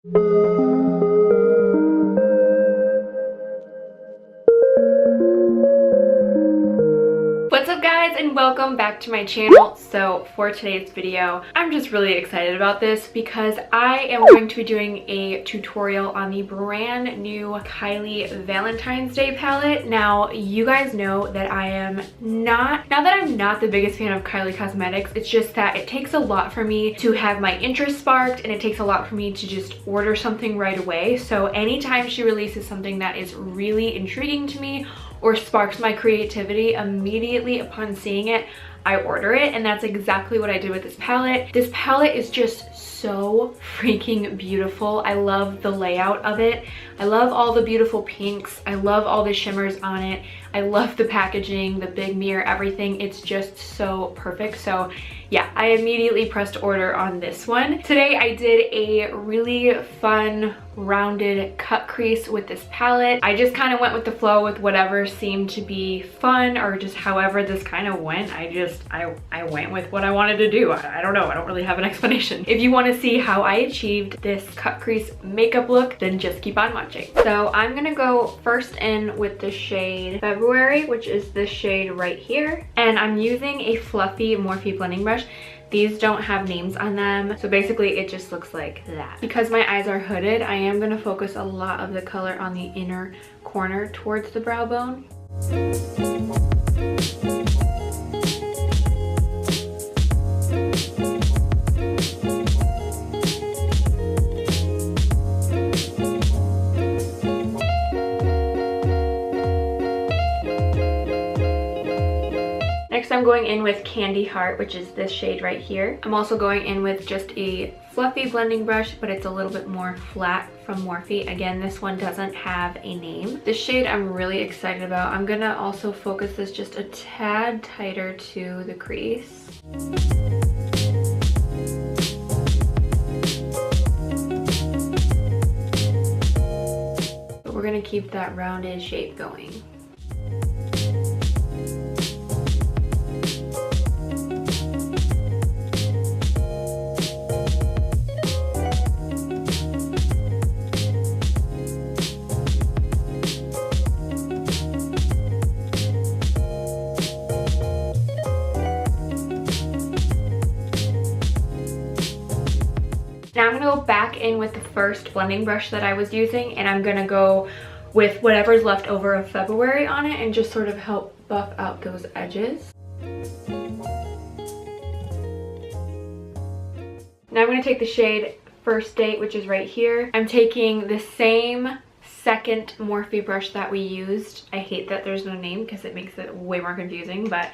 What's up guys, and welcome back to my channel. So for today's video, I'm just really excited about this because I am going to be doing a tutorial on the brand new Kylie Valentine's Day palette. Now you guys know that I'm not the biggest fan of Kylie cosmetics. It's just that it takes a lot for me to have my interest sparked, and it takes a lot for me to just order something right away. So anytime she releases something that is really intriguing to me or sparks my creativity, immediately upon seeing it, I order it, and that's exactly what I did with this palette. This palette is just so freaking beautiful. I love the layout of it. I love all the beautiful pinks. I love all the shimmers on it. I love the packaging, the big mirror, everything. It's just so perfect. So yeah, I immediately pressed order on this one. Today I did a really fun rounded cut crease with this palette. I just kind of went with the flow with whatever seemed to be fun, or just however this kind of went. I went with what I wanted to do. I don't know, I don't really have an explanation. If you want to see how I achieved this cut crease makeup look, then just keep on watching. So I'm gonna go first in with the shade February, which is this shade right here, and I'm using a fluffy Morphe blending brush. These don't have names on them, so basically it just looks like that. Because my eyes are hooded, I am going to focus a lot of the color on the inner corner towards the brow bone. Next, I'm going in with Candy Heart, which is this shade right here. I'm also going in with just a fluffy blending brush, but it's a little bit more flat from Morphe. Again, this one doesn't have a name. This shade I'm really excited about. I'm gonna also focus this just a tad tighter to the crease. But we're gonna keep that rounded shape going. Now I'm gonna go back in with the first blending brush that I was using, and I'm gonna go with whatever's left over of February on it and just sort of help buff out those edges. Now I'm gonna take the shade First Date, which is right here. I'm taking the same second Morphe brush that we used. I hate that there's no name because it makes it way more confusing, but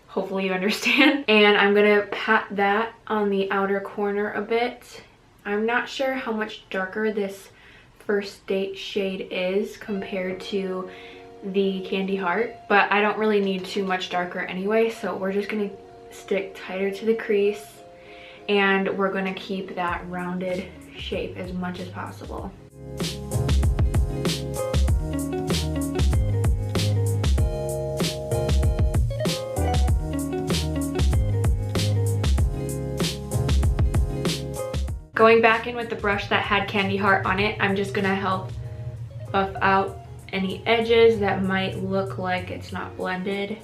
hopefully you understand. And I'm gonna pat that on the outer corner a bit. I'm not sure how much darker this First Date shade is compared to the Candy Heart, but I don't really need too much darker anyway, so we're just gonna stick tighter to the crease, and we're gonna keep that rounded shape as much as possible. Going back in with the brush that had Candy Heart on it, I'm just gonna help buff out any edges that might look like it's not blended.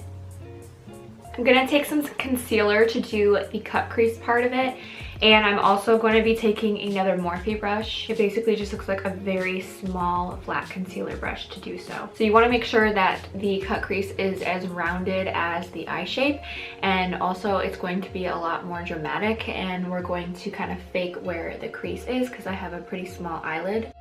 I'm gonna take some concealer to do the cut crease part of it, and I'm also going to be taking another Morphe brush. It basically just looks like a very small flat concealer brush to do so. So you want to make sure that the cut crease is as rounded as the eye shape, and also it's going to be a lot more dramatic, and we're going to kind of fake where the crease is because I have a pretty small eyelid.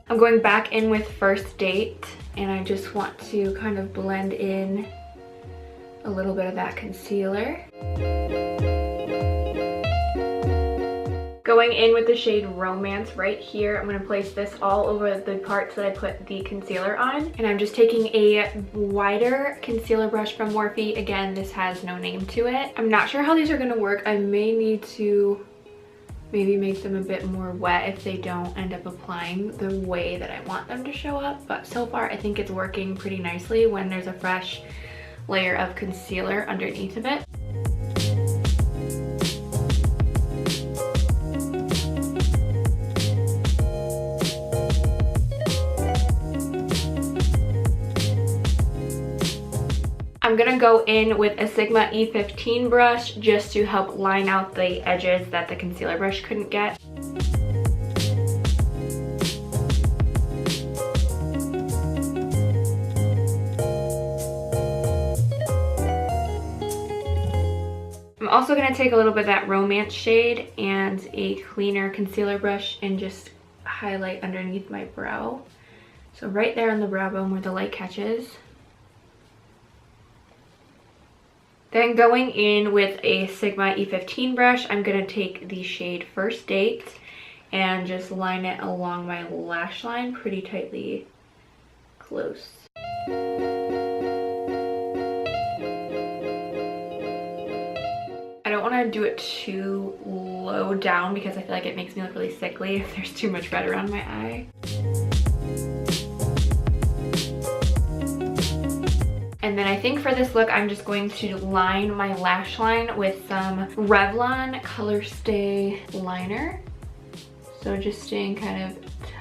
I'm going back in with First Date, and I just want to kind of blend in a little bit of that concealer. Going in with the shade Romance right here, I'm going to place this all over the parts that I put the concealer on. And I'm just taking a wider concealer brush from Morphe. Again, this has no name to it. I'm not sure how these are going to work. I may need to maybe make them a bit more wet if they don't end up applying the way that I want them to show up. But so far, I think it's working pretty nicely when there's a fresh layer of concealer underneath of it. I'm gonna go in with a Sigma E15 brush just to help line out the edges that the concealer brush couldn't get. I'm also gonna take a little bit of that Romance shade and a cleaner concealer brush and just highlight underneath my brow. So right there on the brow bone where the light catches. Then going in with a Sigma E15 brush, I'm going to take the shade First Date and just line it along my lash line pretty tightly close. I don't want to do it too low down because I feel like it makes me look really sickly if there's too much red around my eye. And then I think for this look, I'm just going to line my lash line with some Revlon Color Stay liner. So just staying kind of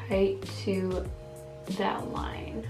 tight to that line.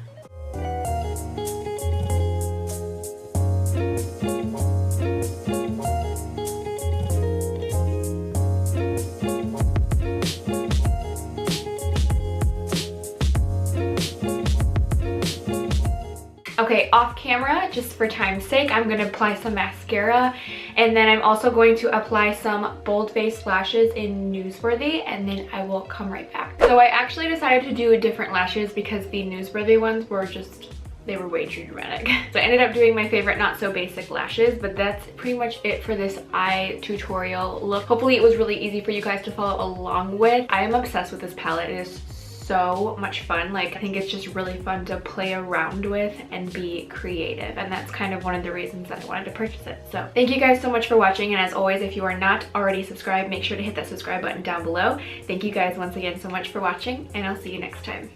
Okay, off camera, just for time's sake, I'm going to apply some mascara, and then I'm also going to apply some bold face lashes in Newsworthy, and then I will come right back. So I actually decided to do different lashes because the Newsworthy ones were just, they were way too dramatic. So I ended up doing my favorite not so basic lashes, but that's pretty much it for this eye tutorial look. Hopefully it was really easy for you guys to follow along with. I am obsessed with this palette. It is so much fun. Like, I think it's just really fun to play around with and be creative, and that's kind of one of the reasons that I wanted to purchase it. So thank you guys so much for watching, and as always, if you are not already subscribed, make sure to hit that subscribe button down below. Thank you guys once again so much for watching, and I'll see you next time.